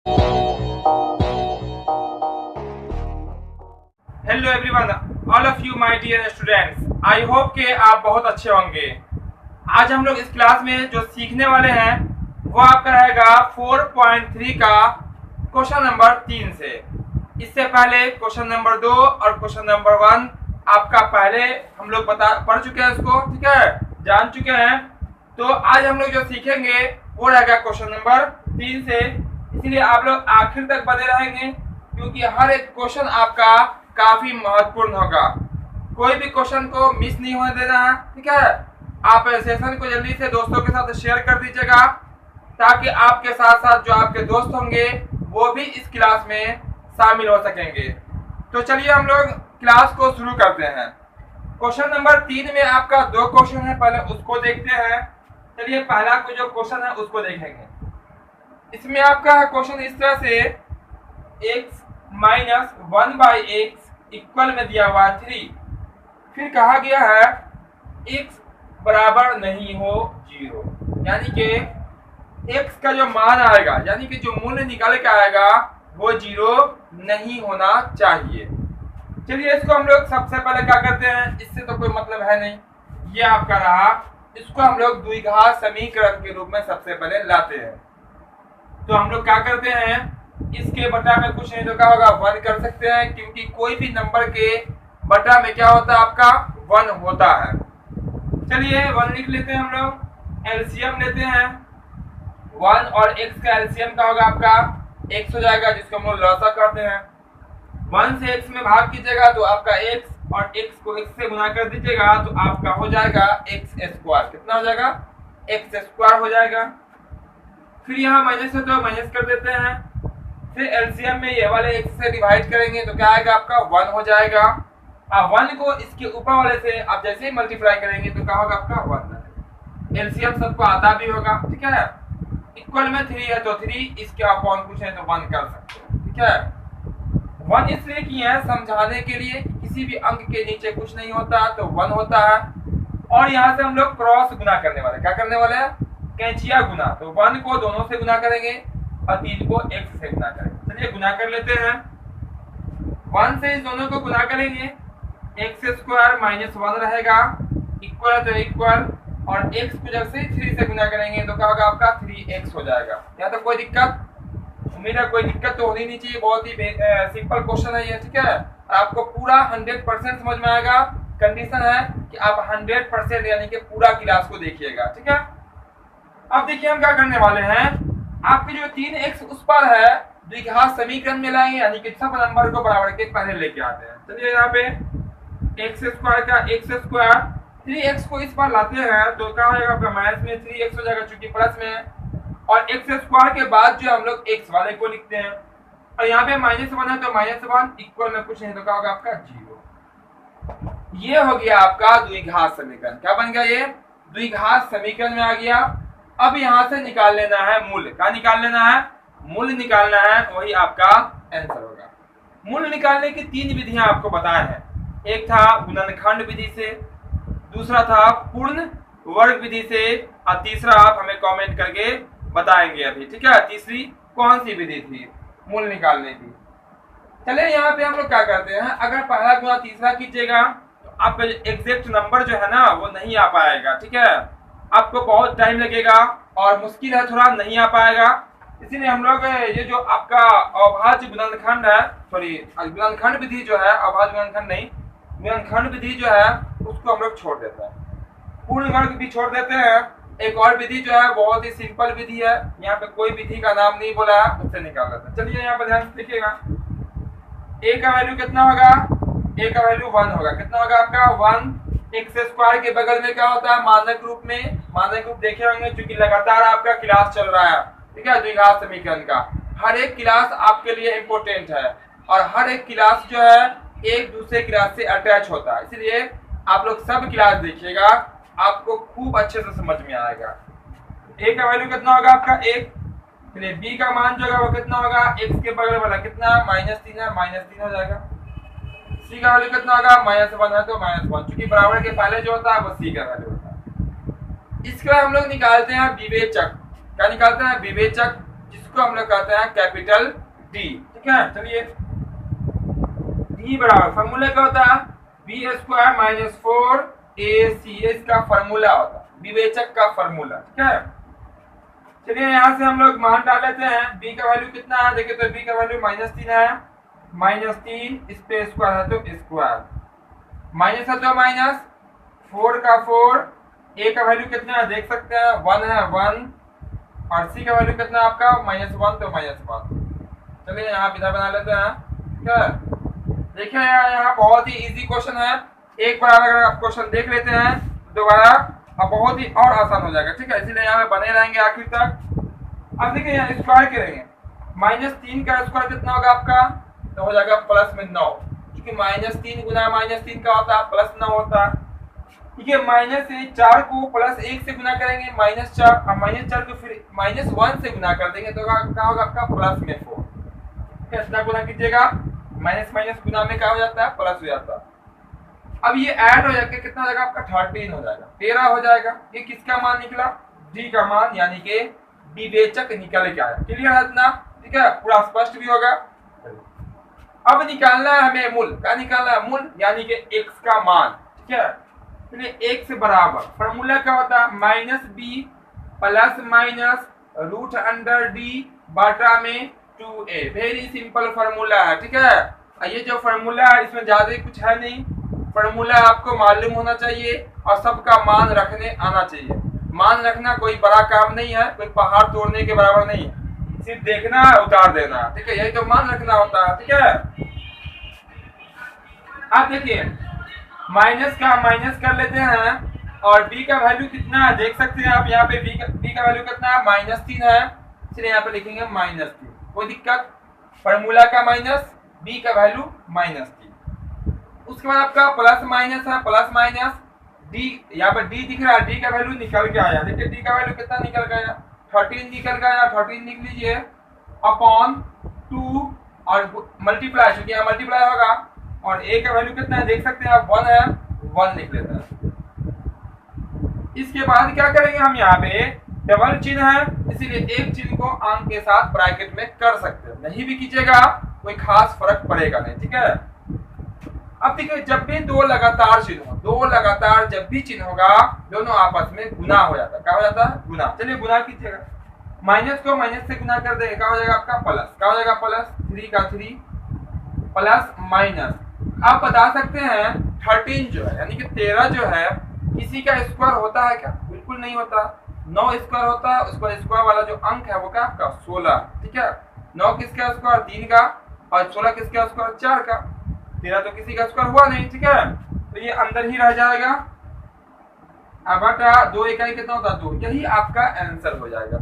Hello everyone, all of you my dear students, I hope कि आप बहुत अच्छे होंगे। आज हम लोग इस क्लास में जो सीखने वाले हैं वो आपका रहेगा 4.3 का क्वेश्चन नंबर 3 से। इससे पहले क्वेश्चन नंबर 2 और क्वेश्चन नंबर 1 आपका पहले हम लोग पढ़ चुके हैं, इसको ठीक है, जान चुके हैं। तो आज हम लोग जो सीखेंगे वो रहेगा क्वेश्चन नंबर 3 से, इसलिए आप लोग आखिर तक बने रहेंगे क्योंकि हर एक क्वेश्चन आपका काफी महत्वपूर्ण होगा। कोई भी क्वेश्चन को मिस नहीं होने देना है, ठीक है। आप सेशन को जल्दी से दोस्तों के साथ शेयर कर दीजिएगा ताकि आपके साथ साथ जो आपके दोस्त होंगे वो भी इस क्लास में शामिल हो सकेंगे। तो चलिए हम लोग क्लास को शुरू करते हैं। क्वेश्चन नंबर 3 में आपका 2 क्वेश्चन है, पहले उसको देखते हैं। चलिए पहला जो क्वेश्चन है उसको देखेंगे। इसमें आपका क्वेश्चन इस तरह से, x माइनस 1/x इक्वल में दिया हुआ 3, फिर कहा गया है x बराबर नहीं हो 0, यानी कि x का जो मान आएगा, यानी कि जो मूल्य निकाल के आएगा वो 0 नहीं होना चाहिए। चलिए इसको हम लोग सबसे पहले क्या करते हैं, इससे तो कोई मतलब है नहीं, ये आपका रहा, इसको हम लोग द्विघात समीकरण के रूप में सबसे पहले लाते हैं। तो हम लोग क्या करते हैं, इसके बटा में कुछ नहीं तो क्या होगा 1 कर सकते हैं, क्योंकि कोई भी नंबर के बटा में क्या होता है आपका 1 होता है। चलिए 1 लिख लेते हैं, हम लोग एलसीएम लेते हैं। 1 और x का एलसीएम का होगा आपका x हो जाएगा, जिसको हम लोग लॉसा करते हैं। 1 से x में भाग कीजिएगा तो आपका x, और x को x से गुना कर दीजिएगा तो आपका हो जाएगा x स्क्वायर। कितना हो जाएगा, x स्क्वायर हो जाएगा। फिर यहाँ माइनस है तो माइनस कर देते हैं। फिर एलसीएम में ये वाले x से डिवाइड करेंगे तो क्या आएगा आपका 1 हो जाएगा। अब 1 को इसके ऊपर वाले से आप जैसे ही मल्टीप्लाई करेंगे तो क्या होगा आपका 1। एलसीएम सबको आता भी होगा, ठीक है। इक्वल में 3 है तो 3, इसके अपॉन कुछ है तो 1 कर सकते हैं, ठीक है। 1 इसलिए किए हैं समझाने के लिए, किसी भी अंक के नीचे कुछ नहीं होता तो 1 होता है। और यहाँ से हम लोग क्रॉस गुना करने वाले, क्या करने वाले हैं, कैंचिया गुना। तो 1 को दोनों से गुना करेंगे और 3 को x से गुना करेंगे। चलिए गुना कर लेते हैं। 1 से इस दोनों को गुना करेंगे, x स्क्वायर माइनस 1 रहेगा, इक्वल तो इक्वल, और x को जब से 3 से गुना करेंगे तो क्या होगा आपका 3x हो जाएगा। यहाँ तो कोई दिक्कत, उम्मीद है कोई दिक्कत तो होनी नहीं चाहिए, बहुत ही सिंपल क्वेश्चन है ये, ठीक है। आपको पूरा 100% समझ में आएगा। कंडीशन है कि आप 100% यानी कि पूरा क्लास को देखिएगा, ठीक है। अब देखिए हम क्या करने वाले हैं, आपके जो 3x उस पर है द्विघात समीकरण में लाएंगे, यानी कि सब नंबर को बराबर के पहले लेके आते हैं। चलिए यहाँ पे x स्क्वायर का x स्क्वायर, 3x को इस पर लाते हैं तो क्या होगा आपका माइनस में 3x हो जाएगा चूंकि प्लस में, और x स्क्वायर के बाद जो हम लोग x वाले को लिखते हैं, और यहाँ पे -1 है तो -1, इक्वल में कुछ नहीं तो क्या होगा आपका 0। ये हो गया आपका द्विघात समीकरण। क्या बन गया, ये द्विघात समीकरण में आ गया। अब यहाँ से निकाल लेना है मूल्य। क्या निकाल लेना है, मूल्य निकालना है, वही आपका आंसर होगा। मूल्य निकालने की 3 विधियां आपको बताए हैं। एक था गुणनखंड विधि से, दूसरा था पूर्ण वर्ग विधि से, और तीसरा आप हमें कमेंट करके बताएंगे अभी, ठीक है। तीसरी कौन सी विधि थी मूल्य निकालने की। चलिए यहाँ पे हम लोग क्या करते हैं, अगर पहला गुना तीसरा कीजिएगा तो आपका एग्जैक्ट नंबर जो है ना वो नहीं आ पाएगा, ठीक है। आपको बहुत टाइम लगेगा और मुश्किल है थोड़ा, नहीं आ पाएगा। इसीलिए हम लोग ये जो आपका अभाज्य गुणनखंड है, सॉरी गुणनखंड विधि जो है, अभाज्य गुणनखंड नहीं, गुणनखंड विधि जो है उसको हम लोग छोड़ देते हैं, पूर्ण वर्ग भी छोड़ देते हैं। एक और विधि जो है बहुत ही सिंपल विधि है, यहाँ पे कोई विधि का नाम नहीं बोला है, उससे निकाल देते हैं। चलिए यहाँ पर ध्यान से देखिएगा, a का वैल्यू कितना होगा, a का वैल्यू 1 होगा। कितना होगा आपका 1। x स्क्वायर के बगल में क्या होता है मानक रूप में, मानक रूप देखे होंगे क्योंकि लगातार आपका क्लास चल रहा है, ठीक है, द्विघात समीकरण का। हर एक क्लास आपके लिए इम्पोर्टेंट है और हर एक क्लास जो है एक दूसरे क्लास से अटैच होता है, इसलिए आप लोग सब क्लास देखिएगा, आपको खूब अच्छे से समझ में आएगा। a का वैल्यू कितना होगा आपका 1, फिर b का मान जो होगा वो कितना होगा, x के बगल वाला कितना -3 है, -3 हो जाएगा। c का वैल्यू कितना होगा, -1 है तो -1, क्योंकि बराबर के पहले जो होता है वो c का वैल्यू होता है। इसके बाद हम लोग निकालते हैं विवेचक। क्या निकालते हैं, विवेचक, इसको हम लोग कहते हैं कैपिटल डी। ठीक है, चलिए डी बराबर फॉर्मूला क्या होता है, बी स्क्वायर माइनस 4ac, इसका फॉर्मूला होता है, विवेचक का फॉर्मूला। ठीक है, चलिए यहाँ से हम लोग मान डाल लेते हैं। बी का वैल्यू कितना है, देखिए तो बी का वैल्यू -3 है, -3 इस पे स्क्वायर है तो स्क्वायर, माइनस है तो माइनस, 4 का 4, ए का वैल्यू कितना है देख सकते हैं 1 है 1, और सी का वैल्यू कितना है आपका -1 तो -1। चलिए यहाँ इधर बना लेते हैं। ठीक है, देखिए यहाँ बहुत ही इजी क्वेश्चन है, एक बार अगर आप क्वेश्चन देख लेते हैं दोबारा अब बहुत ही और आसान हो जाएगा। ठीक है, इसीलिए यहाँ पे बने रहेंगे आखिर तक। अब देखिए यहाँ स्क्वायर करेंगे, -3 का स्क्वायर कितना होगा आपका, तो हो जाएगा +9, क्योंकि -3 गुना -3 का होता है +9 होता है। ठीक है, -4 को +1 से गुना करेंगे -4, और -4 को फिर -1 से गुना कर देंगे तो क्या होगा आपका +4। कितना गुना कीजिएगा, माइनस माइनस गुना में क्या हो जाता है, प्लस हो जाता है। अब ये ऐड हो जाकर कितना हो जाएगा आपका 13 हो जाएगा, 13 हो जाएगा। ये किसका मान निकला, डी का मान, यानी कि विवेचक निकल के आया। क्लियर है इतना, ठीक है, पूरा स्पष्ट भी होगा। अब निकालना है हमें मूल, क्या निकालना है, मूल यानी कि x का मान। ठीक है, चलिए x बराबर फॉर्मूला क्या होता है, -b प्लस माइनस √d बाटा में 2a, वेरी सिंपल फॉर्मूला है। ठीक है, ये जो फॉर्मूला है इसमें ज्यादा कुछ है नहीं, फॉर्मूला आपको मालूम होना चाहिए और सबका मान रखने आना चाहिए। मान रखना कोई बड़ा काम नहीं है, कोई पहाड़ तोड़ने के बराबर नहीं है, सिर्फ देखना है उतार देना। ठीक है, यही तो मान रखना होता है। ठीक है, आप देखिए माइनस का माइनस कर लेते हैं, और b का वैल्यू कितना है देख सकते हैं आप, यहाँ पे b का वैल्यू कितना है, -3 है, इसलिए यहाँ पे लिखेंगे -3, कोई दिक्कत, फॉर्मूला का माइनस, b का वैल्यू -3। उसके बाद आपका प्लस माइनस है, प्लस माइनस d, यहाँ पे d दिख रहा है, d का वैल्यू निकल के आया। देखिए d का वैल्यू कितना निकल गया, 13 निकल गया, 13 लिख लीजिए अपॉन 2 और मल्टीप्लाई, क्योंकि यहाँ मल्टीप्लाई होगा, और a का वैल्यू कितना है देख सकते हैं आप, 1 है, 1 लिख लेते हैं। इसके बाद क्या करेंगे हम, यहाँ पे डबल चिन्ह है, इसीलिए एक चिन्ह को अंक के साथ ब्रैकेट में कर सकते हैं, नहीं भी कीजिएगा कोई खास फर्क पड़ेगा नहीं। ठीक है, अब देखिए जब भी दो लगातार चिन्ह हो, दो लगातार जब भी चिन्ह होगा दोनों आपस में गुना हो जाता है। क्या हो जाता है, गुना। चलिए गुना कीजिएगा, माइनस को माइनस से गुना कर देंगे, क्या हो जाएगा आपका प्लस, क्या हो जाएगा प्लस, 3 का 3 प्लस माइनस। आप बता सकते हैं 13 जो है यानी कि 13 जो है किसी का स्क्वायर होता है क्या, बिल्कुल नहीं होता। 9 स्क्वायर होता है, उसका स्क्वायर वाला जो अंक है वो क्या आपका 16। ठीक है, 9 किसका स्क्वायर 3 का, और 16 किसका स्क्वायर 4 का, 13 तो किसी का स्क्वायर हुआ नहीं। ठीक है, तो ये अंदर ही रह जाएगा। अब बटा 2 इकाई कितना होता है 2, यही आपका आंसर हो जाएगा।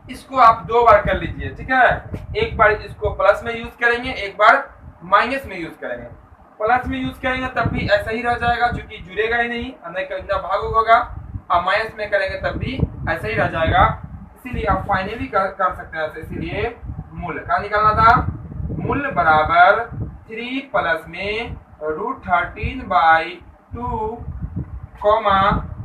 इसको आप 2 बार कर लीजिए। ठीक है, एक बार इसको प्लस में यूज करेंगे, एक बार माइनस में यूज करेंगे। प्लस में यूज करेंगे तब भी ऐसा ही रह जाएगा, क्योंकि जुड़ेगा ही नहीं, अंदर भाग होगा, और माइनस में करेंगे तब भी ऐसा ही रह जाएगा। इसीलिए आप फाइनली कर सकते हैं। इसीलिए मूल क्या निकालना था, मूल बराबर 3 प्लस में √13/2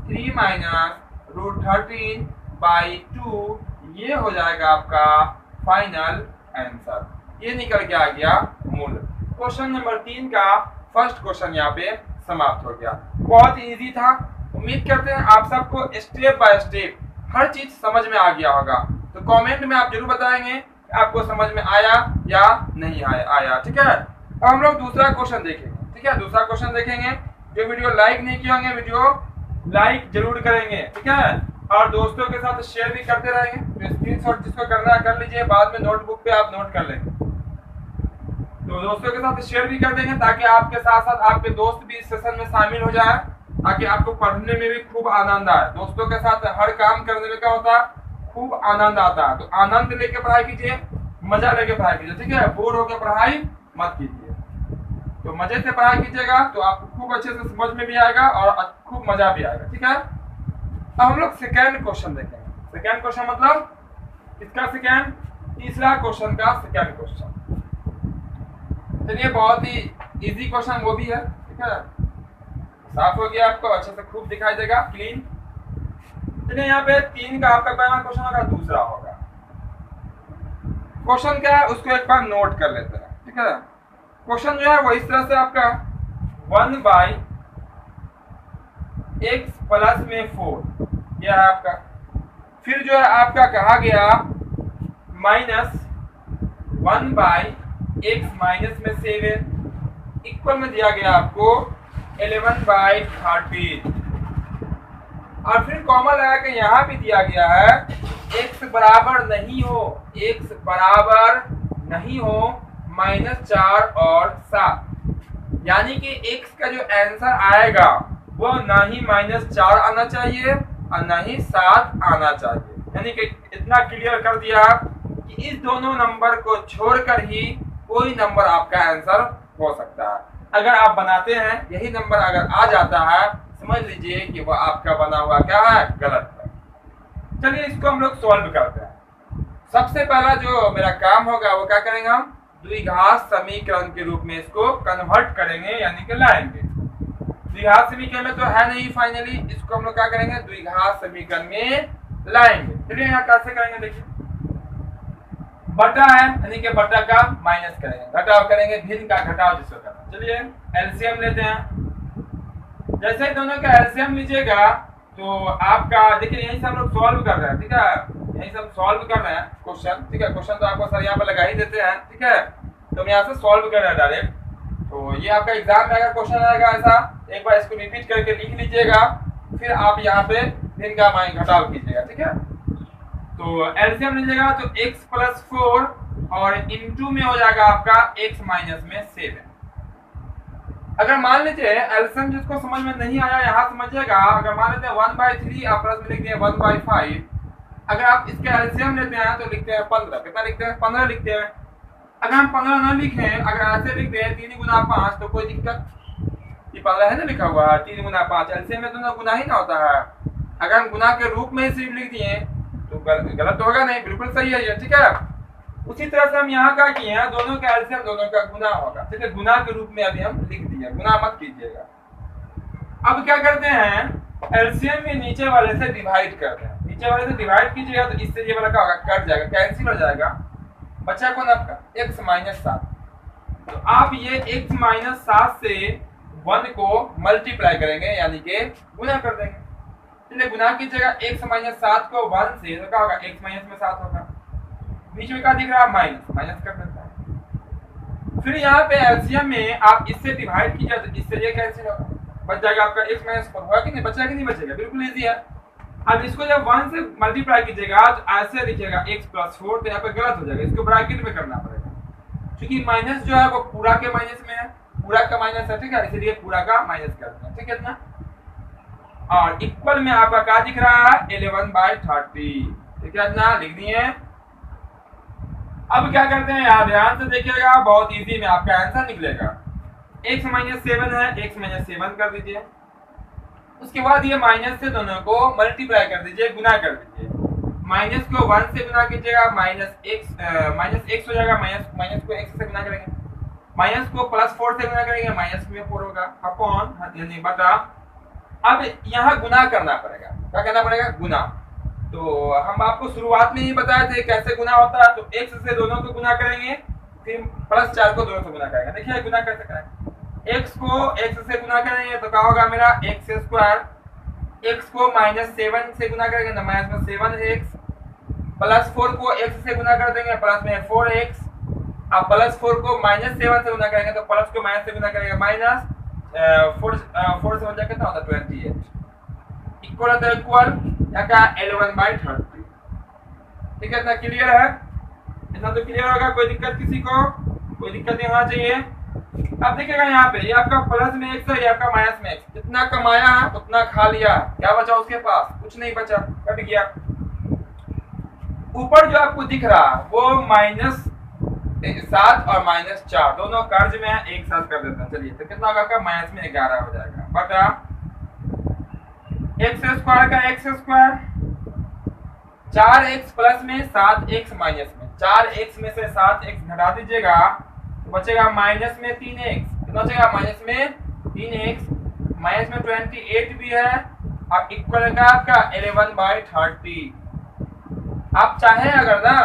3 माइनस √13/2, ये हो जाएगा आपका फाइनल आंसर। ये निकल के आ गया मूल। क्वेश्चन नंबर 3 का फर्स्ट क्वेश्चन यहाँ पे समाप्त हो गया। बहुत इजी था, उम्मीद करते हैं आप सबको स्टेप बाय स्टेप हर चीज समझ में आ गया होगा। तो कमेंट में आप जरूर बताएंगे आपको समझ में आया या नहीं आया। ठीक है, अब हम लोग दूसरा क्वेश्चन देखेंगे। ठीक है, दूसरा क्वेश्चन देखेंगे। जो वीडियो लाइक नहीं किए होंगे वीडियो लाइक जरूर करेंगे। ठीक है, और दोस्तों के साथ शेयर भी करते रहेंगे। तो स्क्रीनशॉट जिसको करना है कर लीजिए, बाद में नोटबुक पे आप नोट कर लेंगे। तो दोस्तों के साथ शेयर भी कर देंगे ताकि आपके साथ साथ आपके दोस्त भी इस सेशन में शामिल हो जाए, ताकि आपको पढ़ने में भी खूब आनंद आए। दोस्तों के साथ हर काम करने में क्या होता है, खूब आनंद आता है। तो आनंद लेके पढ़ाई कीजिए, मजा लेके पढ़ाई कीजिए। ठीक है, बोर होकर पढ़ाई मत कीजिए, तो मजे से पढ़ाई कीजिएगा तो आपको खूब अच्छे से समझ में भी आएगा और खूब मजा भी आएगा। ठीक है, अब हम लोग सेकेंड क्वेश्चन देखेंगे। सेकेंड क्वेश्चन मतलब इसका सेकेंड, तीसरा क्वेश्चन का सेकेंड क्वेश्चन। चलिए बहुत ही इजी क्वेश्चन वो भी है। ठीक है, साफ हो गया, आपको अच्छे से खूब दिखाई देगा, क्लीन। चलिए यहाँ पे 3 का आपका पहला क्वेश्चन होगा, दूसरा होगा क्वेश्चन क्या है उसको एक बार नोट कर लेते हैं, ठीक है। क्वेश्चन जो है वो इस तरह से आपका 1/x प्लस में 4 यह है आपका। फिर जो है आपका कहा गया -1/x माइनस में 7 इक्वल में दिया गया आपको 11/13 और फिर कॉमन लगा के यहाँ भी दिया गया है x बराबर नहीं हो -4 और 7, यानी कि x का जो आंसर आएगा वो ना ही -4 आना चाहिए और ना ही 7 आना चाहिए। यानी कि इतना क्लियर कर दिया कि इस दोनों नंबर को छोड़कर ही कोई नंबर आपका आंसर हो सकता है। अगर आप बनाते हैं यही नंबर अगर आ जाता है समझ लीजिए कि वो आपका बना हुआ क्या है, गलत है। चलिए इसको हम लोग सॉल्व करते हैं। सबसे पहला जो मेरा काम होगा वो क्या करेंगे, हम द्विघात समीकरण के रूप में इसको कन्वर्ट करेंगे, यानी कि लाएंगे। द्विघात समीकरण में तो है नहीं फाइनली, इसको हम लोग क्या करेंगे द्विघात समीकरण में लाएंगे। चलिए यहाँ कैसे करेंगे देखिए, बटा है यानी कि बटा का माइनस करेंगे, घटाव करेंगे, भिन्न का घटाव जिसको करना। चलिए एलसीएम लेते हैं। जैसे ही दोनों का एलसीएम लीजिएगा तो आपका देखिए यहीं से हम लोग सॉल्व कर रहे हैं, ठीक है, यहीं से हम सॉल्व कर रहे हैं क्वेश्चन, ठीक है। क्वेश्चन तो आपको सर यहाँ पर लगा ही देते हैं, ठीक है, तो हम यहाँ से सॉल्व कर रहे हैं डायरेक्ट। तो ये आपका एग्जाम में अगर क्वेश्चन आएगा ऐसा, एक बार इसको रिपीट करके लिख लीजिएगा, फिर आप यहाँ पे भिन्न का मान घटाव कीजिएगा, ठीक है। तो एलसीएम लीजिएगा तो x प्लस 4 और इनटू में हो जाएगा आपका x माइनस में 7। अगर मान लीजिए एलसीएम जिसको समझ में नहीं आया यहाँ समझिएगा, अगर मान लेते हैं 1/3 आप प्लस में लिख दिए 1/5, अगर आप इसके एलसीएम लेते हैं तो लिखते हैं 15। कितना लिखते हैं, 15 लिखते हैं। अगर हम 15 ना लिखें, अगर ऐसे लिख दें 3 गुना 5 तो कोई दिक्कत, ये 15 है ना लिखा हुआ है, 3 गुना 5 एलसीएम में तो ना गुना ही ना होता है। अगर हम गुना के रूप में सिर्फ लिख दिए तो गलत तो होगा नहीं, बिल्कुल सही है ये, ठीक है। उसी तरह से हम यहाँ का किए हैं, दोनों का एलसीएम दोनों का गुना होगा, ठीक है, गुना के रूप में अभी हम लिख दिए, गुना मत कीजिएगा। अब क्या करते हैं, एलसीएम में नीचे वाले से डिवाइड करते हैं, नीचे वाले से डिवाइड कीजिएगा तो इससे ये वाला क्या होगा, कट जाएगा, कैंसिल हो जाएगा, बचा कौन आपका x माइनस 7। तो आप ये x माइनस 7 से 1 को मल्टीप्लाई करेंगे, यानी कि गुना कर देंगे। चलिए गुना कीजिएगा x माइनस 7 को 1 से, तो क्या होगा x माइनस में 7 होगा, बीच में क्या दिख रहा है माइनस, माइनस कर देता है। फिर यहाँ पे एलसीएम में आप इससे डिवाइड कीजिए तो इससे ये कैंसिल होगा, बच जाएगा आपका x माइनस 4 होगा कि नहीं, बचेगा कि नहीं बचेगा, बिल्कुल इजी है। अब इसको जब 1 से मल्टीप्लाई कीजिएगा तो ऐसे लिखिएगा x प्लस 4, तो यहाँ पे गलत हो जाएगा, इसको ब्रैकेट में करना पड़ेगा, क्योंकि माइनस जो है वो पूरा के माइनस में है, पूरा का माइनस है, ठीक है, इसलिए पूरा का माइनस करते हैं, ठीक है ना। और इक्वल में आपका क्या दिख रहा है 11/30, ठीक है ना, लिख दिए। अब क्या करते हैं यहाँ ध्यान से देखिएगा, बहुत इजी में आपका आंसर निकलेगा। x माइनस 7 है, x माइनस 7 कर दीजिए, उसके बाद ये माइनस से दोनों को मल्टीप्लाई कर दीजिए, गुना कर दीजिए। माइनस को 1 से गुना कीजिएगा, माइनस x हो जाएगा, माइनस को x से गुना करेंगे, माइनस को प्लस 4 से गुना करेंगे, माइनस में 4 होगा, अपॉन यानी बटा। अब यहाँ गुना करना पड़ेगा, क्या करना पड़ेगा, गुना। तो हम आपको शुरुआत में ही बताए थे कैसे गुना होता है, तो x से दोनों को गुना करेंगे, फिर प्लस 4 को दोनों से गुना करेंगे। देखिए गुना कैसे करेंगे, x को x से गुना करेंगे तो क्या होगा मेरा x स्क्वायर, x को माइनस 7 से गुना करेंगे तो माइनस में 7x, प्लस 4 को x से गुना कर देंगे प्लस में 4x, अब प्लस 4 को माइनस 7 से गुना करेंगे तो प्लस को माइनस से गुना करेंगे माइनस 4 से हो जाएगा कितना होता है 28, इक्वल होता है इक्वल या क्या 11/30, ठीक है, इतना क्लियर है, इतना तो क्लियर होगा, कोई दिक्कत किसी को, कोई दिक्कत नहीं होना चाहिए। अब देखिएगा यहाँ पे ये आपका प्लस में x है, ये आपका माइनस में x, जितना कमाया है उतना खा लिया, क्या बचा उसके पास, कुछ नहीं बचा, कट गया। ऊपर जो आपको दिख रहा है वो -7 और -4 दोनों कर्ज में है, एक साथ कर देते हैं। चलिए तो कितना होगा आपका माइनस में 11 हो जाएगा, बटा x स्क्वायर का x स्क्वायर, 4x प्लस में 7x माइनस में, 4x में से 7x घटा दीजिएगा तो बचेगा माइनस में 3x, कितना बचेगा माइनस में 3x, माइनस में 28 भी है, अब इक्वल का आपका 11/30। आप चाहे अगर ना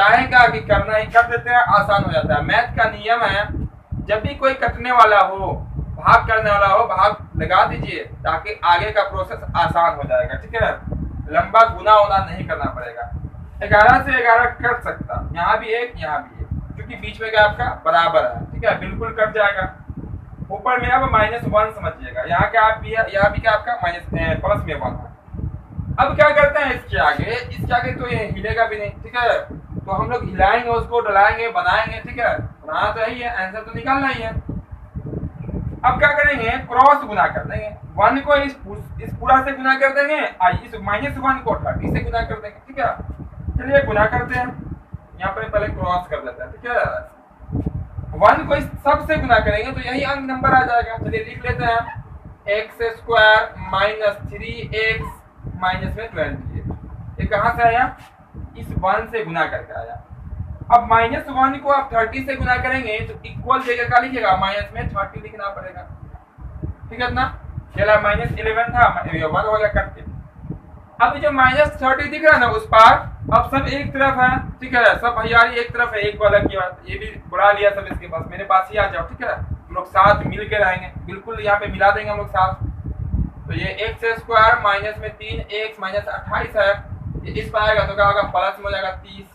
चाहे क्या कि करना ही कर देते हैं, आसान हो जाता है। मैथ का नियम है, जब भी कोई कटने वाला हो, भाग करने वाला हो, भाग लगा दीजिए ताकि आगे का प्रोसेस आसान हो जाएगा। ठीक है, लंबा गुना होना नहीं करना पड़ेगा। 11 से 11 कट सकता, यहाँ भी एक, यहाँ भी एक, क्योंकि बीच में क्या आपका बराबर है। ठीक है, बिल्कुल कट जाएगा। ऊपर में अब -1 समझिएगा, यहाँ क्या आप भी है, यहाँ भी क्या आपका प्लस में 1 है। अब क्या करते हैं, इसके आगे तो ये हिलेगा भी नहीं। ठीक है, तो हम लोग हिलाएंगे उसको, डलाएंगे, बनाएंगे। ठीक है, बनाना तो ही है, आंसर तो निकालना ही है। अब क्या करेंगे, क्रॉस गुना कर देंगे। 1 को इस पूरा से गुना कर देंगे, इस -1 को 30 से गुना कर देंगे। ठीक है, चलिए गुना करते हैं। यहाँ पर पहले क्रॉस कर देते हैं। ठीक है, 1 को इस सब से गुना करेंगे तो यही अंक नंबर आ जाएगा। चलिए लिख लेते हैं, x² - 3x -28। ये कहाँ से आया, इस 1 से गुना करके आया। अब -1 को आप 30 से गुना करेंगे तो इक्वल जगह का लिखिएगा, माइनस में 30 लिखना पड़ेगा। ठीक है ना, चला -11 था, 1 हो गया कट के। अब जो -30 दिख रहा है ना उस पार, अब सब एक तरफ है। ठीक है, सब भैयारी एक तरफ है, एक वाला की बात, ये भी बुला लिया सब इसके पास, मेरे पास ही आ जाओ। ठीक है, हम लोग साथ मिल के रहेंगे, बिल्कुल यहाँ पे मिला देंगे हम लोग साथ। तो ये x² माइनस में 3x -28 है, ये इस पर आएगा तो क्या होगा, प्लस में हो जाएगा 30,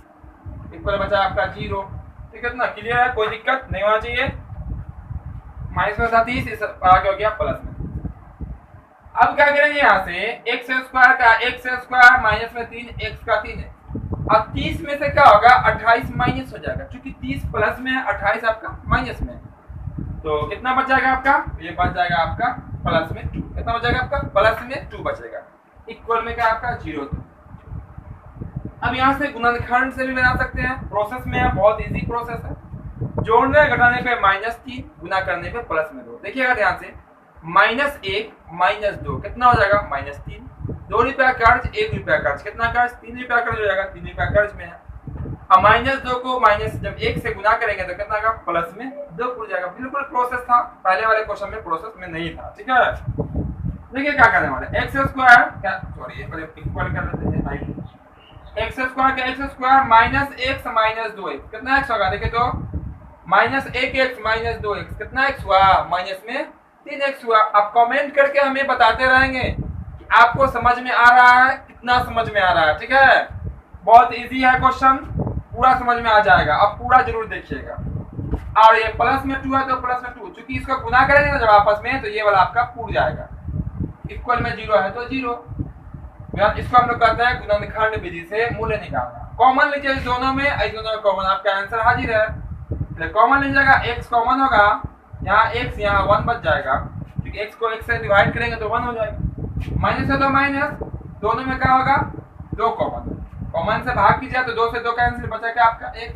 इक्वल बचा आपका 0। ठीक है ना, क्लियर है, कोई दिक्कत नहीं होना चाहिए। -30 इस आगे हो गया प्लस में। अब क्या करेंगे, यहाँ से x² का x² माइनस में 3x का 3 है। अब 30 में से क्या होगा, 28 माइनस हो जाएगा, क्योंकि 30 प्लस में है, 28 आपका माइनस में। तो कितना बच जाएगा आपका, ये बच जाएगा आपका प्लस में 2। कितना बच जाएगा आपका, प्लस में 2 बचेगा, इक्वल में क्या आपका 0। अब यहाँ से गुणनखंड से भी बना सकते हैं, प्रोसेस में है, बहुत इजी प्रोसेस है। जोड़ने घटाने पे -3, गुना करने पे प्लस में 2। देखिएगा ध्यान से, -1 -2 कितना हो जाएगा, -3। 2 रुपया कर्ज, 1 रुपया कर्ज, कितना कर्ज, 3 रुपया कर्ज हो जाएगा, 3 रुपया कर्ज में है। अब -2 को जब 1 से गुना करेंगे तो कितना होगा, प्लस में 2 हो जाएगा। बिल्कुल प्रोसेस था, पहले वाले क्वेश्चन में प्रोसेस में नहीं था। ठीक है, देखिए क्या करने वाले, x² क्या, सॉरी ये पहले इक्वल कर लेते हैं, x² का x² minus x minus 2x, कितना x होगा, देखिए तो -1x माइनस 2x, कितना x हुआ, माइनस में 3x हुआ। आप कमेंट करके हमें बताते रहेंगे कि आपको समझ में आ रहा है, कितना समझ में आ रहा है। ठीक है, बहुत इजी है क्वेश्चन, पूरा समझ में आ जाएगा, अब पूरा जरूर देखिएगा। और ये प्लस में 2 है तो प्लस में 2, चूंकि इसको गुना करेंगे ना जब आपस में, तो ये वाला आपका पूर जाएगा। इक्वल में 0 है तो 0। इसको हम लोग कहते हैं गुणनखंड विधि से मूल्य निकालना। कॉमन लीजिए दोनों में, इस दोनों में कॉमन, आपका आंसर हाजिर है। कॉमन लीजिएगा, x कॉमन होगा, यहाँ x यहाँ 1 बच जाएगा, क्योंकि x को x से डिवाइड करेंगे तो 1 हो जाएगा। माइनस है तो माइनस, दोनों में क्या होगा, 2 कॉमन से भाग कीजिए तो 2 से 2 कैंसिल, बचा क्या आपका x।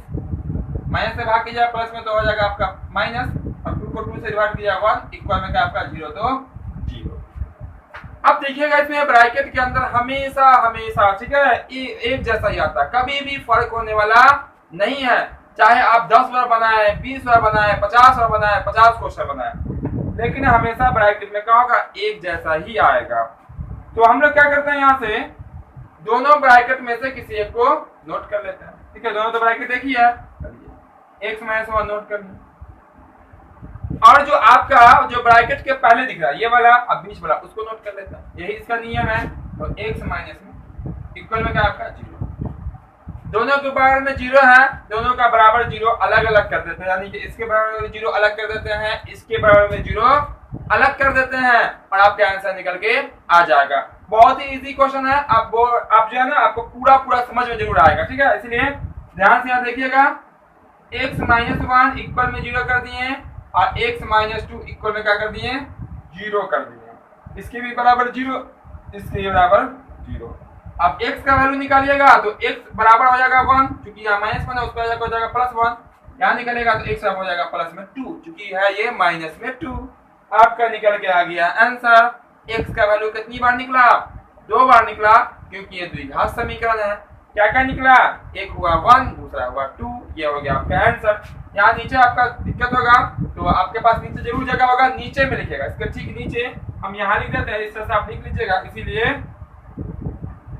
माइनस से भाग कीजिए प्लस में तो हो जाएगा आपका माइनस, और 2 को 2 से डिवाइड कीजिए 1, इक्वल में क्या आपका 0 तो 0। अब देखिएगा इसमें ब्रैकेट के अंदर हमेशा ठीक है एक जैसा ही आता है, कभी भी फर्क होने वाला नहीं है। चाहे आप 10 बार बनाए, 20 बार बनाए, 50 बार बनाए, 50 क्वेश्चन बनाए, लेकिन हमेशा ब्रैकेट में क्या होगा, एक जैसा ही आएगा। तो हम लोग क्या करते हैं, यहाँ से दोनों ब्रैकेट में से किसी एक को नोट कर लेते हैं। ठीक है, दोनों तो ब्रैकेट एक ही है, x - 1 नोट कर लें। और जो आपका जो ब्रैकेट के पहले दिख रहा है ये वाला, अब बीच वाला, उसको नोट कर लेता है, यही इसका नियम है। तो x माइनस में इक्वल में क्या आपका 0, दोनों के बराबर में 0 है, दोनों का बराबर 0 अलग अलग कर देते हैं, यानी कि इसके बराबर में 0 अलग कर देते हैं, इसके बराबर में 0 अलग कर देते हैं, और आपका आंसर निकल के आ जाएगा। बहुत ही इजी क्वेश्चन है, आप जो है ना, आपको पूरा समझ में जरूर आएगा। ठीक है, इसलिए ध्यान से यहाँ देखिएगा, x - 1 इक्वल में 0 कर दिए, और x - 2 इक्वल में क्या कर दिए, 0 कर दिए। इसके भी बराबर 0, इसके भी बराबर 0। अब x का वैल्यू निकालिएगा तो x बराबर हो जाएगा 1, क्योंकि यहाँ -1 है, उस पर हो जाएगा +1। यहाँ निकलेगा तो x हो जाएगा प्लस में 2, क्योंकि है ये माइनस में 2। आपका निकल के आ गया आंसर। x का वैल्यू कितनी बार निकला, 2 बार निकला, क्योंकि ये द्विघात समीकरण है। क्या क्या निकला, एक हुआ 1, दूसरा हुआ 2, ये हो गया आपका आंसर। यहाँ नीचे आपका दिक्कत होगा तो आपके पास नीचे जरूर जगह होगा, नीचे में लिखिएगा, इसके ठीक नीचे हम यहाँ लिख देते हैं, इस तरह से आप लिख लीजिएगा। इसीलिए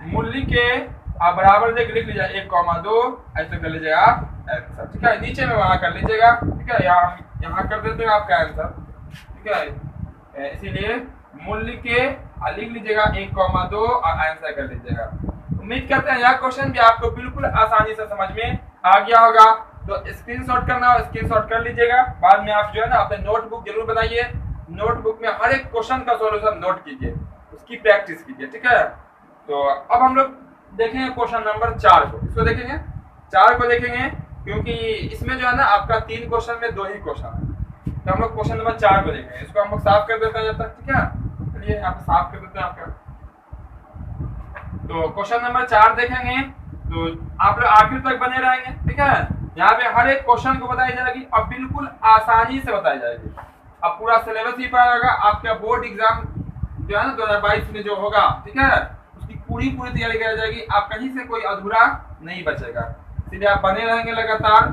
मूल्य के आप बराबर देख लिख लीजिए 1,2 ऐसे कर लीजिएगा आंसर, ठीक है। नीचे में वहां कर लीजिएगा, ठीक है। यहाँ कर देते हैं आपका आंसर, ठीक है। इसीलिए मूल्य के लिख लीजिएगा 1,2 और आंसर कर लीजिएगा। उम्मीद करते हैं यह क्वेश्चन भी आपको बिल्कुल आसानी से समझ में आ गया होगा। तो स्क्रीनशॉट करना हो स्क्रीनशॉट कर लीजिएगा। बाद में आप जो है ना अपने नोटबुक जरूर बनाइए, नोटबुक में हर एक क्वेश्चन का सॉल्यूशन नोट कीजिए, उसकी प्रैक्टिस कीजिए, ठीक है। तो अब हम लोग देखेंगे क्वेश्चन नंबर 4 को। इसको देखेंगे 4 को देखेंगे, क्योंकि इसमें जो है ना आपका 3 क्वेश्चन में 2 ही क्वेश्चन है। तो हम लोग क्वेश्चन नंबर 4 को देखेंगे। इसको हम लोग साफ कर देते हैं जब तक, ठीक है। चलिए यहाँ पे साफ कर देते हैं आपका। तो क्वेश्चन नंबर 4 देखेंगे तो आप लोग आखिर तक बने रहेंगे, ठीक है। यहाँ पे हर एक क्वेश्चन को बताई जाएगी और बिल्कुल आसानी से बताई जाएगी। अब पूरा सिलेबस ही पड़ा होगा। आपका बोर्ड एग्जाम जो है ना 2022 में जो होगा, ठीक है, उसकी पूरी तैयारी कराई जाएगी। आप कहीं से कोई अधूरा नहीं बचेगा, इसलिए आप बने रहेंगे लगातार।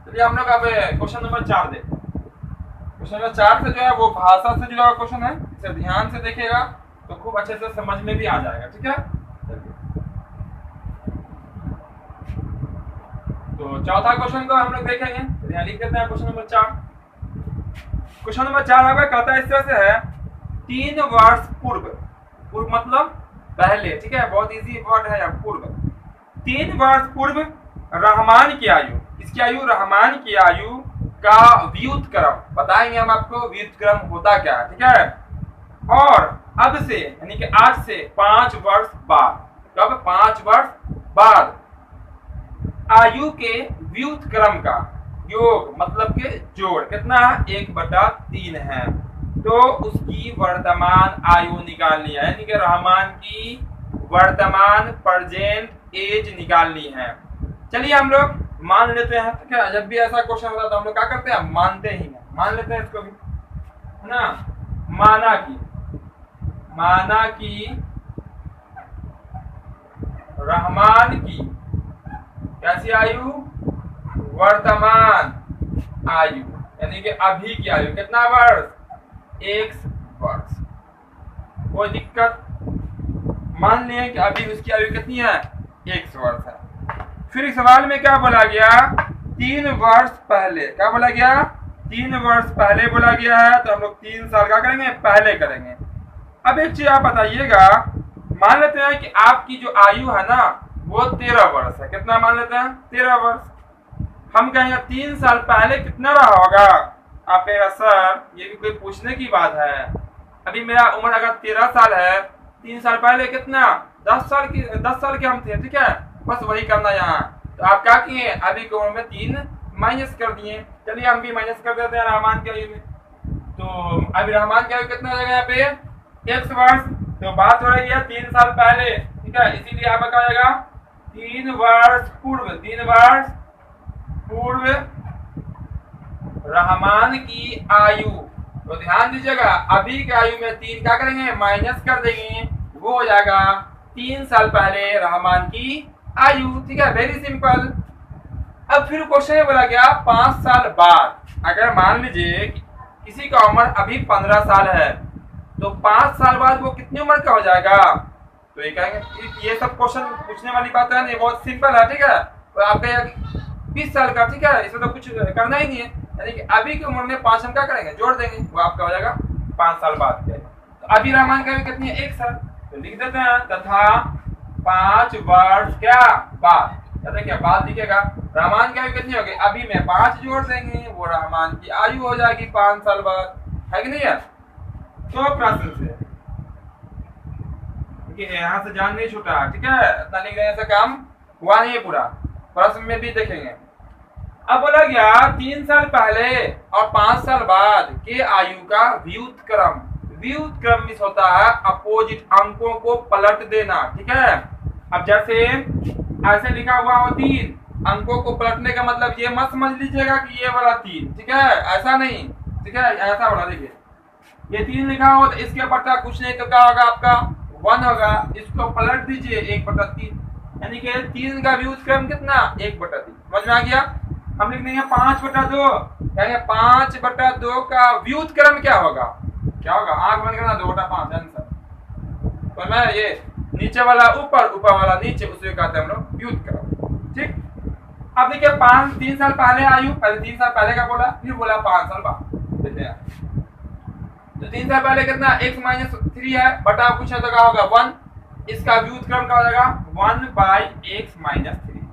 चलिए हम लोग अब क्वेश्चन नंबर 4 देखते हैं। क्वेश्चन नंबर 4 से जो है वो भाषा से जुड़ा हुआ क्वेश्चन है। इसे ध्यान से देखिएगा तो खूब अच्छे से समझ में भी आ जाएगा, ठीक है। तो चौथा क्वेश्चन को हम लोग देखेंगे। तो यहाँ लिख देते हैं क्वेश्चन नंबर 4। क्वेश्चन नंबर 4 आपका कहता है इस तरह से है, 3 वर्ष पूर्व, पूर्व मतलब पहले, ठीक है। बहुत इजी वर्ड है यहाँ, पूर्व। 3 वर्ष पूर्व रहमान की आयु, इसकी आयु, रहमान की आयु का व्युत्क्रम बताएंगे हम आपको। व्युत्क्रम होता क्या है, ठीक है। और अब से यानी कि आज से 5 वर्ष बाद, कब 5 वर्ष बाद आयु के व्युत्क्रम का योग मतलब के जोड़ कितना है, 1/3 है। तो उसकी वर्तमान आयु निकालनी है, यानी कि रहमान की वर्तमान प्रेजेंट एज निकालनी है। चलिए हम लोग मान लेते हैं, ठीक है। जब भी ऐसा क्वेश्चन होता है तो हम लोग क्या करते हैं, मानते ही हैं, मान लेते हैं इसको भी, है ना। माना कि रहमान की कैसी आयु, वर्तमान आयु यानी कि अभी की आयु कितना वर्ष, 1 वर्ष। कोई दिक्कत, मान लिए कि अभी उसकी आयु कितनी है, 1 वर्ष है। फिर इस सवाल में क्या बोला गया, 3 वर्ष पहले, क्या बोला गया, 3 वर्ष पहले बोला गया है। तो हम लोग 3 साल का करेंगे, पहले करेंगे। अब एक चीज आप बताइएगा, मान लेते हैं कि आपकी जो आयु है ना वो 13 वर्ष है। कितना मान लेते हैं, 13 वर्ष। हम कहेंगे 3 साल पहले कितना रहा होगा। आप कहेगा सर ये भी कोई पूछने की बात है, अभी मेरा उम्र अगर 13 साल है, 3 साल पहले कितना, 10 साल के हम थे, ठीक है। बस वही करना यहाँ। तो आप क्या किए, अभी की उम्र में 3 माइनस कर दिए। चलिए हम भी माइनस कर देते हैं रहमान की आयु में। तो अभी रहमान की आयु कितना हो जाएगा यहाँ पे, 1 वर्ष। तो बात हो रही है 3 साल पहले, ठीक है। इसीलिए आप क्या जाएगा, 3 वर्ष पूर्व, 3 वर्ष पूर्व रहमान की आयु। तो ध्यान दीजिएगा, अभी की आयु में 3 क्या करेंगे, माइनस कर देंगे, वो हो जाएगा 3 साल पहले रहमान की आयु, ठीक है। Very simple. अब फिर क्वेश्चन बोला गया 5 साल बाद, अगर मान लीजिए किसी का उम्र अभी 15 साल है, तो 5 साल बाद वो कितनी उम्र का हो जाएगा। तो ये कहेंगे ये सब क्वेश्चन पूछने वाली बात है, नहीं, बहुत सिंपल है, ठीक है। तो आप कहेंगे 20 साल का, ठीक है, इसमें तो कुछ करना ही नहीं है। यानी कि अभी की उम्र में 5 हम क्या करेंगे, जोड़ देंगे, वो आपका हो जाएगा 5 साल बाद के। तो अभी रहमान का भी कितनी है, 1 साल। तो लिख देते हैं, तथा 5 वर्ष क्या बाद, क्या बात लिखेगा, रहमान की आयु कितनी होगी, अभी में 5 जोड़ देंगे, वो रहमान की आयु हो जाएगी 5 साल बाद, है कि नहीं है। तो प्रश्न से यहाँ से जान नहीं छूटा, ठीक है। इतना लिख देने से काम हुआ नहीं है पूरा, प्रश्न में भी देखेंगे। अब बोला गया 3 साल पहले और 5 साल बाद के आयु का व्युत्क्रम। व्युत्क्रम मिस होता है अपोजिट अंकों को पलट देना, ठीक है। अब जैसे ऐसे लिखा हुआ हो 3, अंकों को पलटने का मतलब ये मत समझ लीजिएगा कि ये वाला 3, ठीक है, ऐसा नहीं, ठीक है। ऐसा बोला, देखिए ये 3 लिखा हो तो इसके बटा कुछ नहीं तो क्या होगा, आपका 1 होगा। इसको पलट दीजिए 1/3, यानी कि 3 का व्युत्क्रम कितना, 1/3। समझ में आ गया। हम लिख देंगे 5/2, कहेंगे 5/2 का व्युत्क्रम क्या होगा, क्या होगा, आंख बंद करना, 2/5 आंसर। तो मैं ये नीचे वाला ऊपर, ऊपर वाला नीचे, उसे कहते हैं हम लोग व्युत्क्रम। ठीक, अब देखिए 3 साल पहले आयु, पहले 3 साल पहले का बोला, फिर बोला 5 साल बाद। देखिए तो 3 साल पहले कितना x माइनस 3 है, बटा कुछ है तो क्या होगा 1, इसका व्युत्क्रम क्या हो जाएगा 1 बाई x माइनस 3।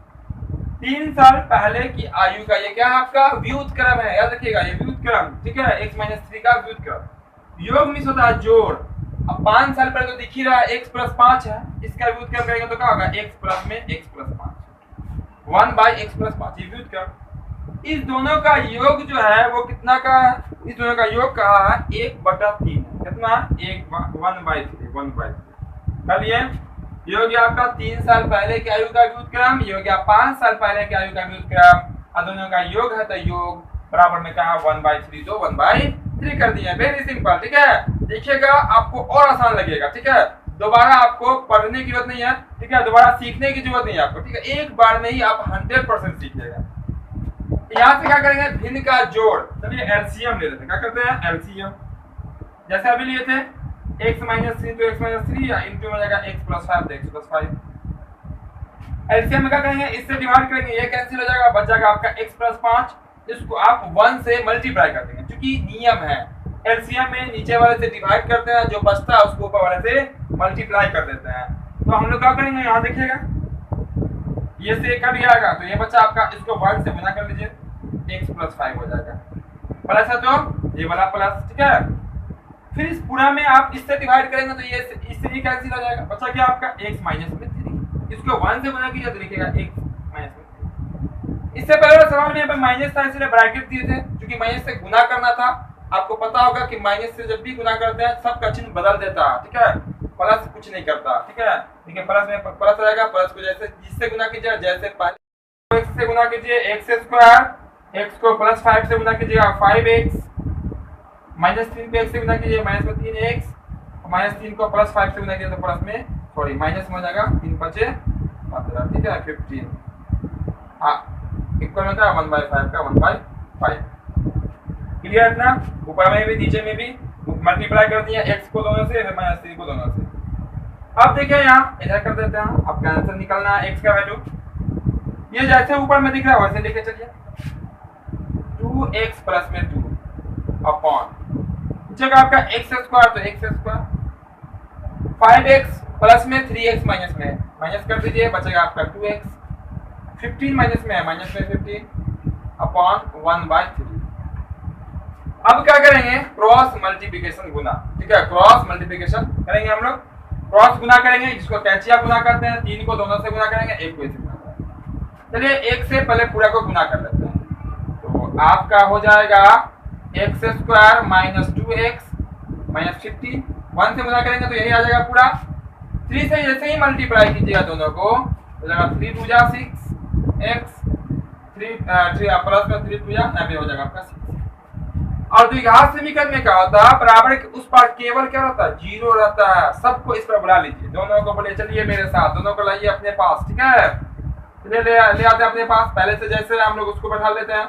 3 साल पहले की आयु का ये क्या है आपका व्युत्क्रम है, याद रखिएगा ये व्युत्क्रम, ठीक है, x माइनस 3 का व्युत्क्रम। योग मिस होता है जोड़। अब 5 साल पहले तो दिख ही रहा है x प्लस 5 है, इसका व्युत्क्रम करेंगे तो क्या होगा x प्लस में x plus 5, 1 by x plus 5, ये व्युत्क्रम। इस दोनों का योग जो है वो कितना का, इस दोनों का योग का 1/3, कितना 1/3 कर लिए। योग आपका 3 साल पहले की आयु का व्युत्क्रम, योग 5 साल पहले की आयु का व्युत्क्रम, और दोनों का योग है तो योग बराबर में क्या 1/3, तो 1/3 कर दिए। वेरी सिंपल, ठीक है। देखिएगा आपको और आसान लगेगा, ठीक है। दोबारा आपको पढ़ने की जरूरत नहीं है, ठीक है, दोबारा सीखने की जरूरत नहीं है आपको, ठीक है, एक बार में ही आप 100% सीखिएगा। यहाँ से क्या करेंगे भिन्न का जोड़, चलिए एलसीएम ले लेते हैं। क्या करते हैं एलसीएम, जैसे अभी लिए थे x माइनस 3 तो x माइनस 3 या इंटू में जाएगा x प्लस 5 तो x प्लस 5। एलसीएम में क्या करेंगे इससे डिवाइड करेंगे, ये कैंसिल हो जाएगा, बच जाएगा आपका x प्लस 5, इसको आप 1 से मल्टीप्लाई कर देंगे, क्योंकि नियम है एलसीएम में नीचे वाले से डिवाइड करते हैं, जो बचता है उसको ऊपर वाले से मल्टीप्लाई कर देते हैं। तो हम लोग क्या करेंगे यहाँ देखिएगा ये से कट जाएगा तो ये बच्चा आपका, इसको 1 से गुना कर लीजिए, x प्लस 5 हो जाएगा, प्लस है तो ये वाला प्लस, ठीक है। फिर इस पूरा में आप इससे डिवाइड करेंगे तो ये इससे ही कैंसिल हो जाएगा, बचा क्या आपका x माइनस में 3, इसको 1 से गुना कीजिए तो लिखिएगा x माइनस में 3। इससे पहले सवाल में यहाँ पे माइनस था इसलिए ब्रैकेट दिए थे, क्योंकि माइनस से गुना करना था। आपको पता होगा कि माइनस से जब भी गुना करते हैं सबका चिन्ह बदल देता है, ठीक है, प्लस कुछ नहीं करता, ठीक है। देखिए प्लस में प्लस रहेगा, प्लस को जैसे जिससे गुना कीजिए, जैसे x से गुना कीजिए x स्क्वायर, x को प्लस 5 से गुना कीजिएगा 5x, माइनस 3 को x से गुना कीजिए माइनस में 3x, माइनस 3 को प्लस 5 से गुना कीजिए तो प्लस में सॉरी माइनस में हो जाएगा 3 5 15, ठीक है 15। हाँ इक्वल में क्या 1/5 का 1/5, क्लियर है ना। ऊपर में भी नीचे में भी मल्टीप्लाई कर दिया x को दोनों से, माइनस 3 को दोनों से। अब देखिए यहाँ इधर कर देते हैं, आपका आंसर निकलना है x का वैल्यू, ये जैसे ऊपर में दिख रहा है वैसे लेके चलिए, 2x प्लस में 2 अपॉन जगह आपका x स्क्वायर तो x स्क्वायर, 5x प्लस में 3x माइनस में माइनस कर दीजिए, बचेगा आपका 2x, 15 माइनस में है माइनस में 15 अपॉन 1/3। अब क्या करेंगे क्रॉस मल्टीप्लिकेशन गुना, ठीक है, क्रॉस मल्टीप्लिकेशन करेंगे हम लोग, क्रॉस गुना करेंगे, जिसको कैंचिया गुना करते हैं, 3 को दोनों से गुना करेंगे, 1 को इसे गुना करेंगे। चलिए 1 से पहले पूरा को गुना कर लेते हैं, तो आपका हो जाएगा x square minus 2x minus 15, 1 से गुना करेंगे तो यही आ जाएगा पूरा। 3 से जैसे ही मल्टीप्लाई कीजिएगा दोनों को हो जाएगा 3 2 जा 6x, 3 प्लस में 3 2 जा यहाँ पे हो जाएगा आपका 6। और द्विघात समीकरण में क्या होता है बराबर के उस पार केवल क्या रहता है 0 रहता है। सबको इस पर बुला लीजिए, दोनों को बोले चलिए मेरे साथ, दोनों को लाइए अपने पास, ठीक है, चलिए ले आते हैं अपने पास। पहले से जैसे हम लोग उसको बैठा लेते हैं,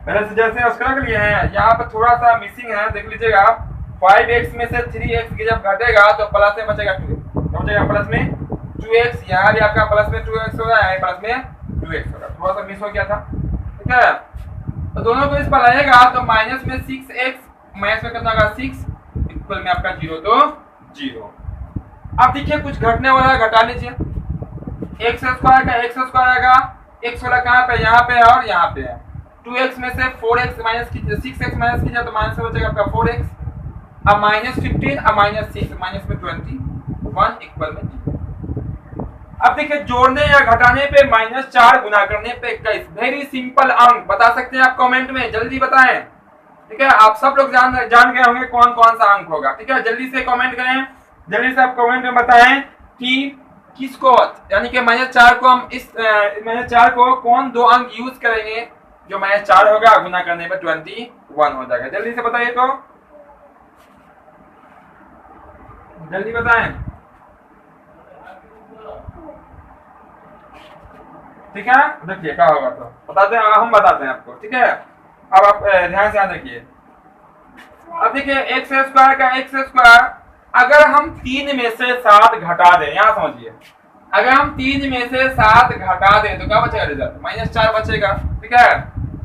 पहले से जैसे उसको रख लिए हैं। यहाँ पे थोड़ा सा मिसिंग है, देख लीजिएगा 5x में से 3x जब घटेगा तो प्लस में बचेगा 2x, तो बचेगा प्लस में 2x, यहाँ भी आपका प्लस में 2x होगा, यहाँ प्लस में 2x होगा, थोड़ा सा मिस हो गया था, ठीक है। तो दोनों को इस पर लाएगा तो माइनस में 6x माइनस में कितना होगा 6 इक्वल में आपका 0 तो 0। अब देखिए कुछ घटने वाला है, घटा लीजिए, x स्क्वायर का x स्क्वायर आएगा, x वाला कहाँ पे यहाँ पे है और यहाँ पे है, 2x में से 4x माइनस कीजिए, 6x माइनस कीजिए तो माइनस में बचेगा आपका 4x, अब माइनस 15 अब माइनस 6 माइनस में 21 इक्वल में 0। अब देखिए जोड़ने या घटाने पे -4 गुना करने पे 21, वेरी सिंपल अंक बता सकते हैं आप कमेंट में, जल्दी बताएं, ठीक है। आप सब लोग जान गए होंगे कौन कौन सा अंक होगा, ठीक है, जल्दी से कमेंट करें, जल्दी से आप कमेंट में बताएं कि किसको, यानी कि -4 को हम इस -4 को कौन दो अंक यूज करेंगे जो -4 होगा गुना करने पे 21 हो जाएगा। जल्दी से बताइए, तो जल्दी बताएं, ठीक है। देखिए क्या होगा तो बताते हैं, हम बताते हैं आपको, ठीक है। अब आप ध्यान से देखिए, अब देखिए x स्क्वायर का x स्क्वायर अगर हम 3 में से 7 घटा दें, यहाँ समझिए, अगर हम 3 में से 7 घटा दें तो क्या बचेगा रिजल्ट? -4 बचेगा, ठीक है।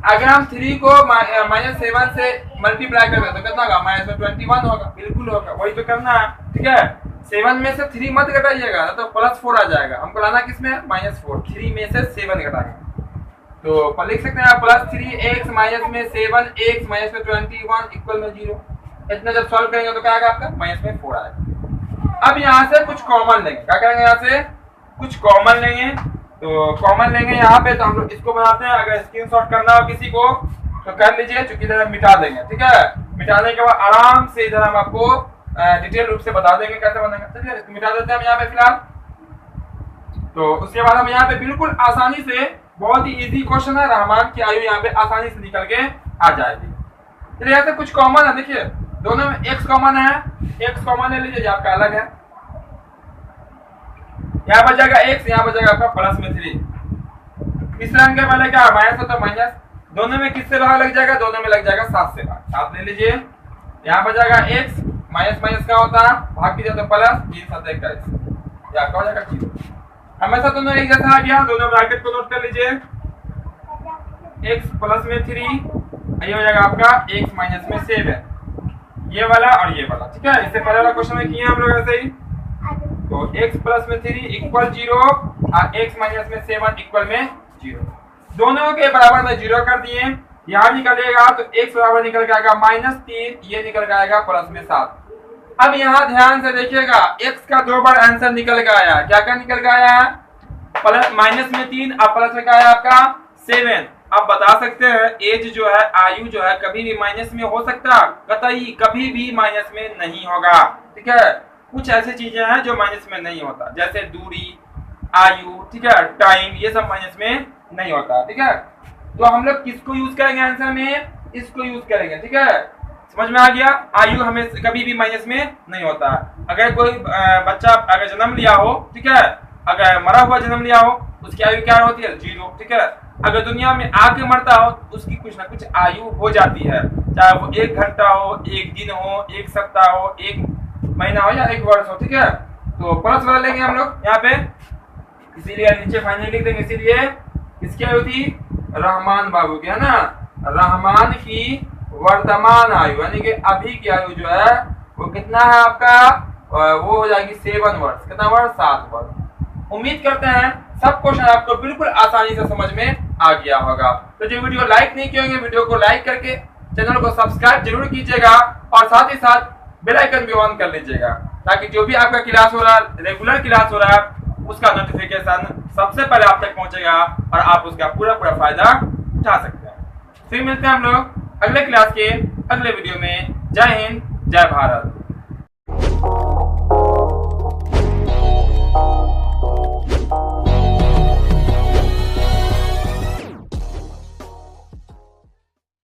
अगर हम 3 को -7 से मल्टीप्लाई कर दें तो कितना होगा? -21 होगा, बिल्कुल होगा, वही तो करना है, ठीक है। 7 में से 3 मत घटाइएगा तो +4 आ जाएगा, हमको लाना किसमें? -4, 3 में से 7 घटाएंगे तो लिख सकते हैं आप +3x -7 x -21 इक्वल में 0। इतना जब सॉल्व करेंगे तो क्या आएगा आपका? -4 आएगा। अब यहाँ से कुछ कॉमन लेंगे, क्या करेंगे? यहाँ से कुछ कॉमन लेंगे, तो कॉमन लेंगे यहाँ पे, तो हम लोग इसको बनाते हैं। अगर स्क्रीनशॉट करना हो किसी को तो कर लीजिए, चूंकि इधर मिटा देंगे, ठीक है। मिटाने के बाद आराम से इधर हम आपको डिटेल रूप से बता देंगे कैसे बनेगा, ठीक है। मिटा देते हैं हम यहाँ पे फिलहाल। तो उसके बाद हम यहाँ पे बिल्कुल आसानी से, बहुत ही इजी क्वेश्चन है, रहमान की आयु यहाँ पे आसानी से निकल के आ जाएगी। चलिए यहाँ से कुछ कॉमन है, देखिए दोनों में x कॉमन है, x कॉमन ले लीजिए, आपका अलग है, यहाँ बचेगा x, यहाँ बचेगा आपका +3। तीसरा अंक पहले क्या? माइनस हो तो माइनस, दोनों में किससे भाग लग जाएगा? दोनों में लग जाएगा 7 से भाग, 7 ले लीजिए। यहाँ बचेगा x, माइनस माइनस क्या होता है? भाग कीजिए तो प्लस, 3 7 21, या क्या हो जाएगा 0। हमेशा दोनों एक जैसा आ गया, दोनों ब्रैकेट को नोट कर लीजिए, x +3, ये हो जाएगा आपका x -7, ये वाला और ये वाला, ठीक है। इससे पहले वाला क्वेश्चन में किए हम लोग ऐसे ही, तो x +3 इक्वल 0 और x -7 इक्वल में 0, दोनों के बराबर में 0 कर दिए। यहाँ निकलेगा तो x बराबर निकल के आएगा -3, ये निकल के आएगा +7। अब यहाँ ध्यान से देखिएगा, x का 2 बार आंसर निकल के आया, क्या क्या निकल के आया है? -3 और प्लस में क्या है आपका 7। आप बता सकते हैं एज जो है, आयु जो है, कभी भी माइनस में हो सकता? कतई कभी भी माइनस में नहीं होगा, ठीक है। कुछ ऐसी चीजें हैं जो माइनस में नहीं होता, जैसे दूरी, आयु, ठीक है, टाइम, ये सब माइनस में नहीं होता, ठीक है। तो हम लोग किसको यूज करेंगे आंसर में? इसको यूज करेंगे, ठीक है। समझ में आ गया? आयु हमें कभी भी माइनस में नहीं होता। अगर कोई बच्चा अगर जन्म लिया हो, ठीक है, अगर मरा हुआ जन्म लिया हो, उसकी आयु क्या होती है? 0, ठीक है। अगर दुनिया में आके मरता हो तो उसकी कुछ ना कुछ आयु हो जाती है, चाहे वो 1 घंटा हो, 1 दिन हो, 1 सप्ताह हो, 1 महीना हो या 1 वर्ष हो, ठीक है। तो प्लस वाला लेंगे हम लोग यहाँ पे, इसीलिए नीचे फाइनल लिख देंगे। इसीलिए किसकी आयु थी? रहमान बाबू की, है ना। रहमान की वर्तमान आयु यानी कि अभी की आयु जो है वो कितना है आपका? वो हो जाएगी 7 वर्ष। कितना वर्ष? 7 वर्ष। उम्मीद करते हैं सब क्वेश्चन आपको बिल्कुल आसानी से समझ में आ गया होगा। तो जो वीडियो लाइक नहीं किए होंगे, वीडियो को लाइक करके चैनल को सब्सक्राइब जरूर कीजिएगा और साथ ही साथ बेल आइकन भी ऑन कर लीजिएगा, ताकि जो भी आपका क्लास हो रहा है, रेगुलर क्लास हो रहा है, उसका नोटिफिकेशन सबसे पहले आप तक पहुंचेगा और आप उसका पूरा फायदा उठा सकते हैं। फिर मिलते हैं हम लोग अगले क्लास के अगले वीडियो में। जय हिंद, जय भारत।